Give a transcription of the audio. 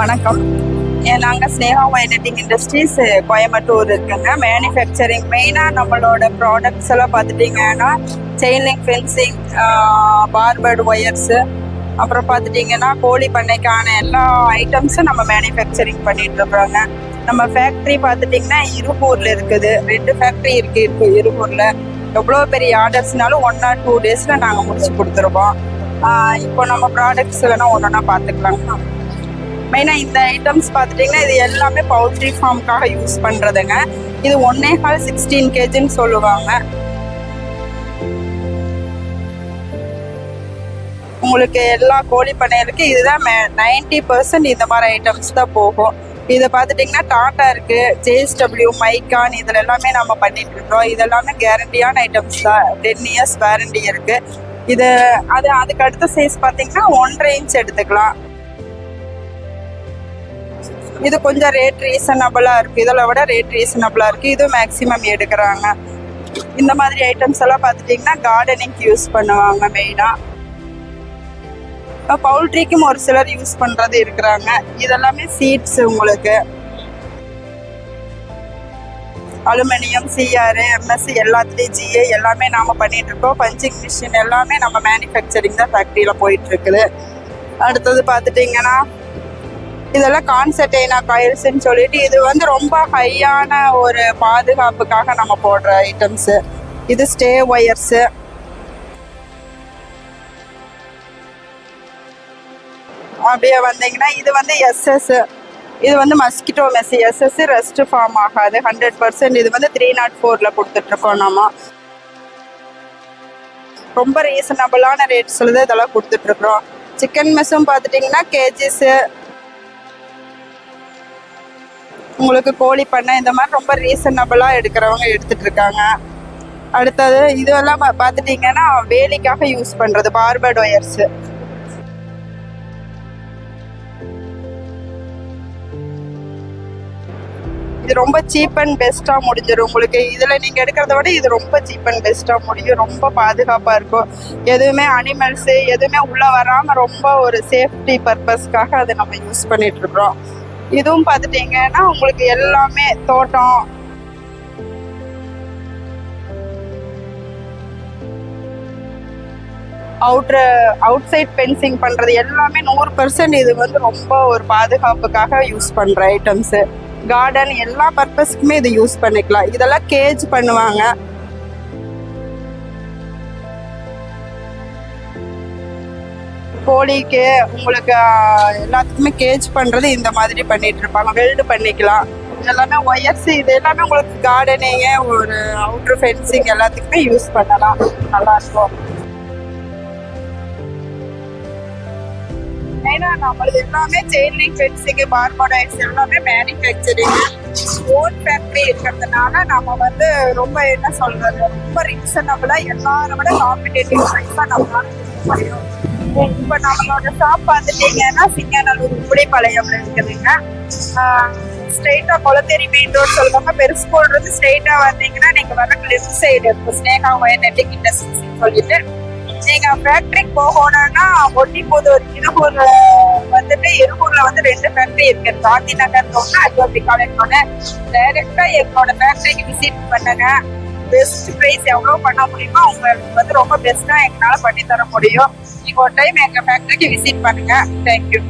வணக்கம். நாங்கள் ஸ்னேகா வைனட்டிங் இண்டஸ்ட்ரீஸ் கோயம்புத்தூர் இருக்குங்க. மேனுஃபேக்சரிங் மெயினாக நம்மளோட ப்ராடக்ட்ஸ் எல்லாம் பார்த்துட்டிங்கன்னா செயின் லிங்க், ஃபென்சிங், பார்பர்டு ஒயர்ஸு, அப்புறம் பார்த்துட்டிங்கன்னா கோழி பண்ணைக்கான எல்லா ஐட்டம்ஸும் நம்ம மேனுஃபேக்சரிங் பண்ணிகிட்ருக்குறோங்க. நம்ம ஃபேக்ட்ரி பார்த்துட்டிங்கன்னா இருகூரில் இருக்குது. 2 ஃபேக்ட்ரி இருக்குது இருகூரில். எவ்வளோ பெரிய ஆர்டர்ஸ்னாலும் 1 or 2 டேஸில் நாங்கள் முடிச்சு கொடுத்துருவோம். இப்போ நம்ம ப்ராடக்ட்ஸ் வேணால் ஒன்று ஒன்றா பார்த்துக்கலாங்க. மெயினாக இந்த ஐட்டம்ஸ் பார்த்துட்டிங்கன்னா இது எல்லாமே பவுல்ட்ரி ஃபார்முக்காக யூஸ் பண்ணுறதுங்க. இது 1.25 16 kgன்னு சொல்லுவாங்க. உங்களுக்கு எல்லா கோழி பண்ணைகளுக்கு இதுதான் 90% இந்த மாதிரி ஐட்டம்ஸ் தான் போகும். இதை பார்த்துட்டிங்கன்னா டாட்டா இருக்குது, JSW, மைக்கான், இதில் எல்லாமே நம்ம பண்ணிட்டு இருக்கோம். இதெல்லாமே கேரண்டியான ஐட்டம்ஸ் தான். 10 years வாரண்டி இருக்குது. இது அதுக்கு அடுத்த சைஸ் பார்த்தீங்கன்னா 1.5 inch எடுத்துக்கலாம். இது கொஞ்சம் ரேட் ரீசனபிளாக இருக்குது. இதில் விட ரேட் ரீசனபிளாக இருக்குது. இது மேக்ஸிமம் எடுக்கிறாங்க. இந்த மாதிரி ஐட்டம்ஸ் எல்லாம் பார்த்துட்டிங்கன்னா கார்டனிங்க்கு யூஸ் பண்ணுவாங்க. மெயினாக பவுல்ட்ரிக்கும் ஒரு சிலர் யூஸ் பண்ணுறது இருக்கிறாங்க. இதெல்லாமே சீட்ஸ் உங்களுக்கு அலுமினியம், CR, MS எல்லாத்துலேயும் GA எல்லாமே நாம் பண்ணிகிட்ருக்கோம். பஞ்சிங் மிஷின் எல்லாமே நம்ம மேனுஃபேக்சரிங் தான் ஃபேக்ட்ரியில் போயிட்டுருக்குது. அடுத்தது பார்த்துட்டிங்கன்னா இதெல்லாம் கான்சர்டைனா காயில்ஸ்ன்னு சொல்லிட்டு இது வந்து ரொம்ப ஹையான ஒரு பாதுகாப்புக்காக நம்ம போடுற ஐட்டம்ஸு. இது ஸ்டே ஒயர்ஸு. அப்படியே வந்தீங்கன்னா இது வந்து SS. இது வந்து மஸ்கிட்டோ மெஸ்ஸி SS, ரெஸ்ட் ஃபார்ம் ஆகாது 100%. இது வந்து 304 கொடுத்துட்ருக்கோம். நம்ம ரொம்ப ரீசனபிளான ரேட்ஸில் தான் இதெல்லாம் கொடுத்துட்ருக்குறோம். சிக்கன் மெஸ்ஸும் பார்த்துட்டிங்கன்னா கேஜிஸு, உங்களுக்கு கோழி பண்ணை இந்த மாதிரி ரொம்ப ரீசனபிளாக எடுக்கிறவங்க எடுத்துகிட்டு இருக்காங்க. அடுத்தது இதெல்லாம் பார்த்துட்டிங்கன்னா வேலிக்காக யூஸ் பண்ணுறது பார்பர்டு ஒயர்ஸு. இது ரொம்ப சீப் அண்ட் பெஸ்ட்டாக முடிஞ்சிடும் உங்களுக்கு. இதில் நீங்கள் எடுக்கிறத விட இது ரொம்ப சீப் அண்ட் பெஸ்ட்டாக முடியும். ரொம்ப பாதுகாப்பாக இருக்கும். எதுவுமே அனிமல்ஸு எதுவுமே உள்ளே வராமல் ரொம்ப ஒரு சேஃப்டி பர்பஸ்க்காக அதை நம்ம யூஸ் பண்ணிகிட்ருக்குறோம். இதுவும் பார்த்துட்டிங்கன்னா உங்களுக்கு எல்லாமே தோட்டம், அவுட் சைட் ஃபென்சிங் பண்ணுறது எல்லாமே 100% இது வந்து ரொம்ப ஒரு பாதுகாப்புக்காக யூஸ் பண்ணுற ஐட்டம்ஸு. கார்டன் எல்லா பர்பஸ்க்குமே இது யூஸ் பண்ணிக்கலாம். இதெல்லாம் கேஜ் பண்ணுவாங்க. கோழிக்கு உங்களுக்கு எல்லாத்துக்குமே கேஜ் பண்ணுறது இந்த மாதிரி பண்ணிட்டு இருப்பாங்க. வெல்டு பண்ணிக்கலாம். எல்லாமே ஒயர்ஸ். இது எல்லாமே உங்களுக்கு கார்டனிங்கு, ஒரு அவுட்ரு ஃபென்சிங் எல்லாத்துக்குமே யூஸ் பண்ணலாம். நல்லாயிருக்கும். ஏன்னா நம்மளது எல்லாமே செயின் லிங்க், ஃபென்சிங்கு, பார்பர்டு ஒயர்ஸ் எல்லாமே மேனுஃபேக்சரிங் ஓன் ஃபேக்ட்ரி இருக்கிறதுனால நம்ம வந்து ரொம்ப என்ன சொல்கிறது, ரொம்ப ரீசனபிளாக எல்லாரை விட காம்படேட்டிவ் ப்ரைஸாக நம்மளால முடியும். இப்போ நம்மளோட ஷாப் பார்த்துட்டிங்கன்னா சிங்கநல்லூர் உப்படிப்பாளையம்ல இருக்குதுங்க. ஸ்ட்ரெயிட்டாக கொளத்தேரி மெயின் ரோட் சொல்லுவாங்க. பெருஸ்கோல்றது ஸ்ட்ரெயிட்டாக வந்தீங்கன்னா நீங்கள் வர லெஃப்ட் சைடு இருக்கும் ஸ்னேகா வைனட்டிங் இண்டஸ்ட்ரீஸ்ன்னு சொல்லிட்டு. நீங்கள் ஃபேக்ட்ரிக்கு போகணுன்னா ஒட்டிப்புதூர் இருகூரில் வந்துட்டு இருகூரில் வந்து 2 ஃபேக்ட்ரி இருக்குது. காந்தி நகர் ஒன்று, அஜோபி காலேஜ் ஒன்று. டைரெக்டாக எங்களோட ஃபேக்ட்ரிக்கு விசிட் பண்ணுங்க. பெஸ்ட் ப்ரைஸ் எவ்வளோ பண்ண முடியுமோ உங்களுக்கு வந்து ரொம்ப பெஸ்ட்டாக எங்களால் பண்ணி தர முடியும். நீங்கள் ஒரு டைம் எங்கள் ஃபேக்ட்ரிக்கு விசிட் பண்ணுங்கள். தேங்க்யூ.